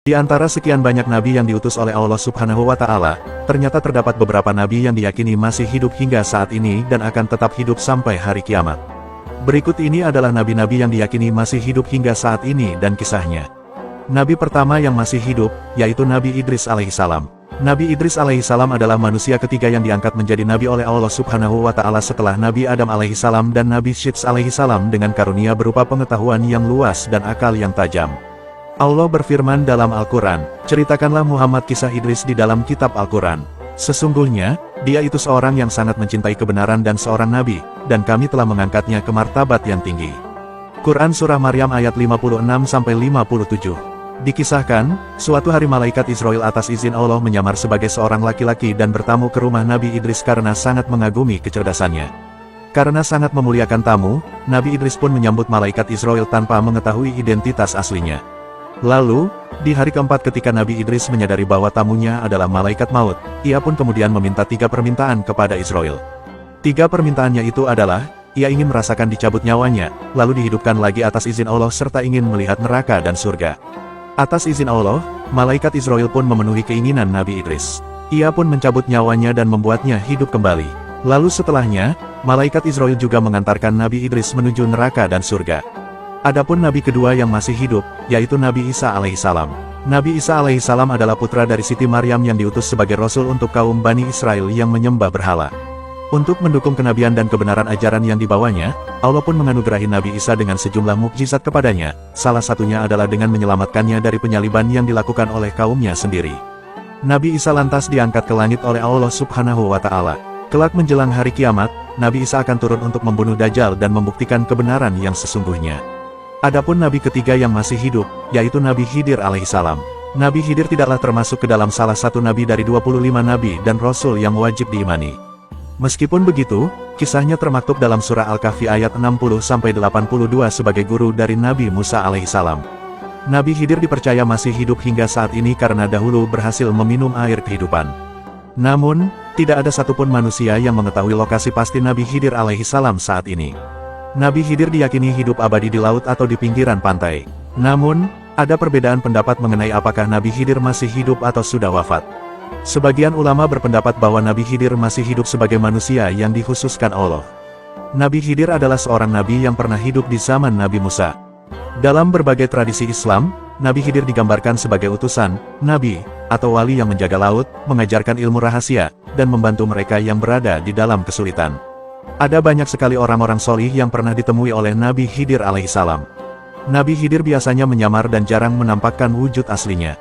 Di antara sekian banyak nabi yang diutus oleh Allah Subhanahu wa Ta'ala, ternyata terdapat beberapa nabi yang diyakini masih hidup hingga saat ini dan akan tetap hidup sampai hari kiamat. Berikut ini adalah nabi-nabi yang diyakini masih hidup hingga saat ini dan kisahnya. Nabi pertama yang masih hidup, yaitu Nabi Idris alaihissalam. Nabi Idris alaihissalam adalah manusia ketiga yang diangkat menjadi nabi oleh Allah Subhanahu wa Ta'ala setelah Nabi Adam alaihissalam dan Nabi Syits alaihissalam dengan karunia berupa pengetahuan yang luas dan akal yang tajam. Allah berfirman dalam Al-Quran, ceritakanlah Muhammad kisah Idris di dalam kitab Al-Quran. Sesungguhnya, dia itu seorang yang sangat mencintai kebenaran dan seorang nabi, dan kami telah mengangkatnya ke martabat yang tinggi. Quran Surah Maryam ayat 56-57. Dikisahkan, suatu hari malaikat Israel atas izin Allah menyamar sebagai seorang laki-laki dan bertamu ke rumah Nabi Idris karena sangat mengagumi kecerdasannya. Karena sangat memuliakan tamu, Nabi Idris pun menyambut malaikat Israel tanpa mengetahui identitas aslinya. Lalu, di hari keempat ketika Nabi Idris menyadari bahwa tamunya adalah malaikat maut, ia pun kemudian meminta 3 permintaan kepada Israel. 3 permintaannya itu adalah, ia ingin merasakan dicabut nyawanya, lalu dihidupkan lagi atas izin Allah serta ingin melihat neraka dan surga. Atas izin Allah, malaikat Israel pun memenuhi keinginan Nabi Idris. Ia pun mencabut nyawanya dan membuatnya hidup kembali. Lalu setelahnya, malaikat Israel juga mengantarkan Nabi Idris menuju neraka dan surga. Adapun nabi kedua yang masih hidup, yaitu Nabi Isa alaihissalam. Nabi Isa alaihissalam adalah putra dari Siti Maryam yang diutus sebagai rasul untuk kaum Bani Israel yang menyembah berhala. Untuk mendukung kenabian dan kebenaran ajaran yang dibawanya, Allah pun menganugerahi Nabi Isa dengan sejumlah mukjizat kepadanya, salah satunya adalah dengan menyelamatkannya dari penyaliban yang dilakukan oleh kaumnya sendiri. Nabi Isa lantas diangkat ke langit oleh Allah Subhanahu wa Ta'ala. Kelak menjelang hari kiamat, Nabi Isa akan turun untuk membunuh Dajjal dan membuktikan kebenaran yang sesungguhnya. Adapun nabi ketiga yang masih hidup, yaitu Nabi Khidir alaihissalam. Nabi Khidir tidaklah termasuk ke dalam salah satu nabi dari 25 nabi dan rasul yang wajib diimani. Meskipun begitu, kisahnya termaktub dalam surah Al-Kahfi ayat 60-82 sebagai guru dari Nabi Musa alaihissalam. Nabi Khidir dipercaya masih hidup hingga saat ini karena dahulu berhasil meminum air kehidupan. Namun, tidak ada satupun manusia yang mengetahui lokasi pasti Nabi Khidir alaihissalam saat ini. Nabi Khidir diyakini hidup abadi di laut atau di pinggiran pantai. Namun, ada perbedaan pendapat mengenai apakah Nabi Khidir masih hidup atau sudah wafat. Sebagian ulama berpendapat bahwa Nabi Khidir masih hidup sebagai manusia yang dikhususkan Allah. Nabi Khidir adalah seorang nabi yang pernah hidup di zaman Nabi Musa. Dalam berbagai tradisi Islam, Nabi Khidir digambarkan sebagai utusan, nabi, atau wali yang menjaga laut, mengajarkan ilmu rahasia, dan membantu mereka yang berada di dalam kesulitan. Ada banyak sekali orang-orang solih yang pernah ditemui oleh Nabi Khidir alaihissalam. Nabi Khidir biasanya menyamar dan jarang menampakkan wujud aslinya.